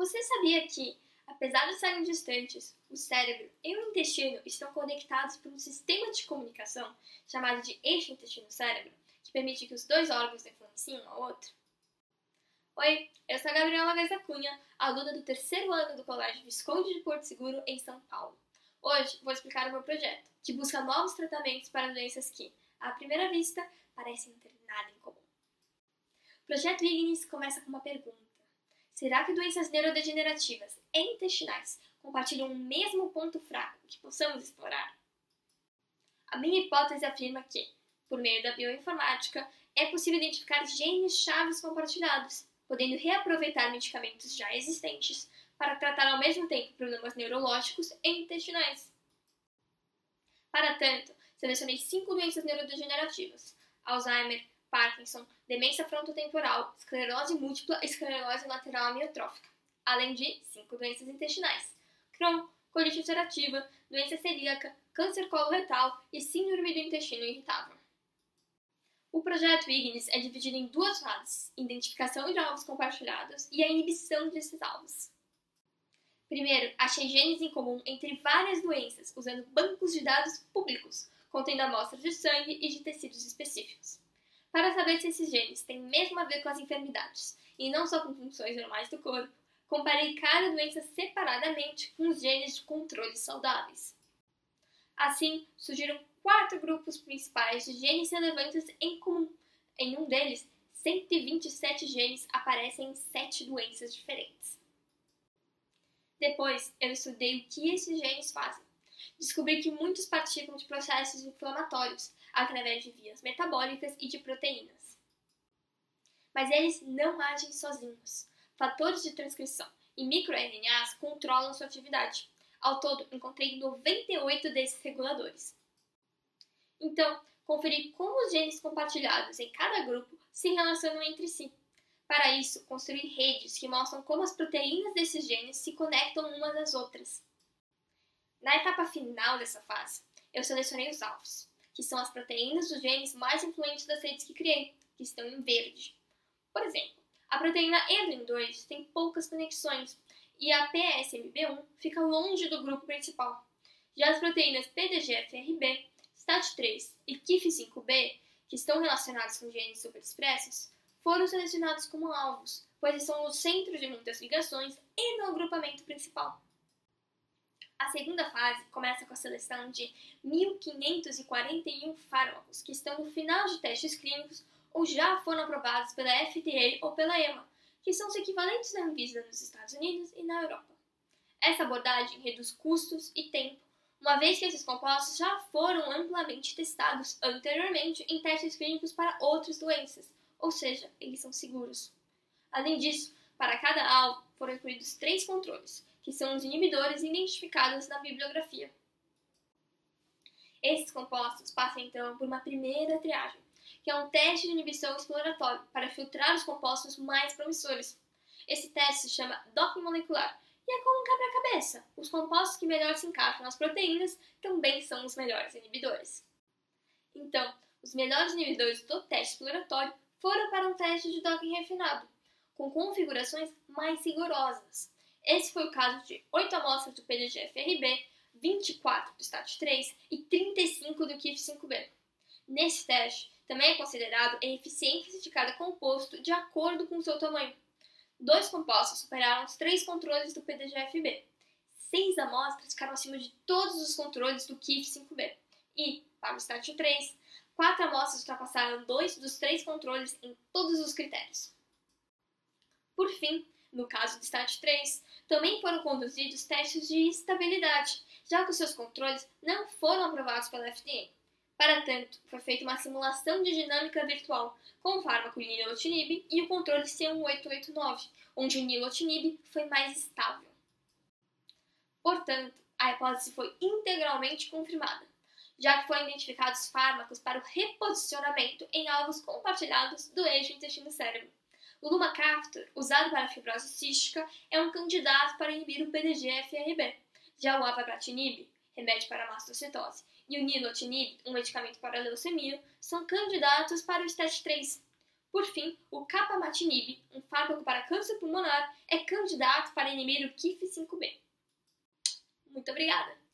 Você sabia que, apesar de serem distantes, o cérebro e o intestino estão conectados por um sistema de comunicação chamado de eixo intestino-cérebro, que permite que os dois órgãos influenciem um ao outro? Oi, eu sou a Gabriela Gás da Cunha, aluna do terceiro ano do Colégio Visconde de Porto Seguro, em São Paulo. Hoje vou explicar o meu projeto, que busca novos tratamentos para doenças que, à primeira vista, parecem não ter nada em comum. O projeto Ignis começa com uma pergunta. Será que doenças neurodegenerativas e intestinais compartilham o mesmo ponto fraco que possamos explorar? A minha hipótese afirma que, por meio da bioinformática, é possível identificar genes chaves compartilhados, podendo reaproveitar medicamentos já existentes para tratar ao mesmo tempo problemas neurológicos e intestinais. Para tanto, selecionei 5 doenças neurodegenerativas: Alzheimer, Parkinson, demência frontotemporal, esclerose múltipla e esclerose lateral amiotrófica, além de 5 doenças intestinais: Crohn, colite ulcerativa, doença celíaca, câncer coloretal e síndrome do intestino irritável. O projeto Ignis é dividido em 2 fases: identificação de alvos compartilhados e a inibição desses alvos. Primeiro, achei genes em comum entre várias doenças, usando bancos de dados públicos, contendo amostras de sangue e de tecidos específicos. Para saber se esses genes têm mesmo a ver com as enfermidades, e não só com funções normais do corpo, comparei cada doença separadamente com os genes de controle saudáveis. Assim, surgiram 4 grupos principais de genes relevantes em comum. Em um deles, 127 genes aparecem em 7 doenças diferentes. Depois, eu estudei o que esses genes fazem. Descobri que muitos participam de processos inflamatórios, através de vias metabólicas e de proteínas. Mas eles não agem sozinhos. Fatores de transcrição e microRNAs controlam sua atividade. Ao todo, encontrei 98 desses reguladores. Então, conferi como os genes compartilhados em cada grupo se relacionam entre si. Para isso, construí redes que mostram como as proteínas desses genes se conectam umas às outras. Na etapa final dessa fase, eu selecionei os alvos, que são as proteínas dos genes mais influentes das redes que criei, que estão em verde. Por exemplo, a proteína EDRIN2 tem poucas conexões e a PSMB1 fica longe do grupo principal. Já as proteínas PDGFRB, STAT3 e KIF5B, que estão relacionadas com genes superexpressos, foram selecionados como alvos, pois estão no centro de muitas ligações e no agrupamento principal. A segunda fase começa com a seleção de 1.541 fármacos que estão no final de testes clínicos ou já foram aprovados pela FDA ou pela EMA, que são os equivalentes da Anvisa nos Estados Unidos e na Europa. Essa abordagem reduz custos e tempo, uma vez que esses compostos já foram amplamente testados anteriormente em testes clínicos para outras doenças, ou seja, eles são seguros. Além disso, para cada alvo foram incluídos 3 controles, que são os inibidores identificados na bibliografia. Esses compostos passam então por uma primeira triagem, que é um teste de inibição exploratório para filtrar os compostos mais promissores. Esse teste se chama docking molecular e é como um quebra-cabeça. Os compostos que melhor se encaixam nas proteínas também são os melhores inibidores. Então, os melhores inibidores do teste exploratório foram para um teste de docking refinado, com configurações mais rigorosas. Esse foi o caso de 8 amostras do PDGFRB, 24 do STAT3 e 35 do KIF5B. Nesse teste, também é considerado a eficiência de cada composto de acordo com o seu tamanho. 2 compostos superaram os 3 controles do PDGFB. 6 amostras ficaram acima de todos os controles do KIF5B. E, para o STAT3, 4 amostras ultrapassaram 2 dos 3 controles em todos os critérios. Por fim, no caso do STAT3, também foram conduzidos testes de estabilidade, já que os seus controles não foram aprovados pela FDA. Para tanto, foi feita uma simulação de dinâmica virtual com o fármaco nilotinib e o controle C1889, onde o nilotinib foi mais estável. Portanto, a hipótese foi integralmente confirmada, já que foram identificados fármacos para o reposicionamento em alvos compartilhados do eixo intestino-cérebro. O lumacaftor, usado para a fibrose cística, é um candidato para inibir o PDGFRB. Já o avabratinib, remédio para a mastocitose, e o nilotinib, um medicamento para a leucemia, são candidatos para o STAT3. Por fim, o capmatinib, um fármaco para câncer pulmonar, é candidato para inibir o KIF5B. Muito obrigada!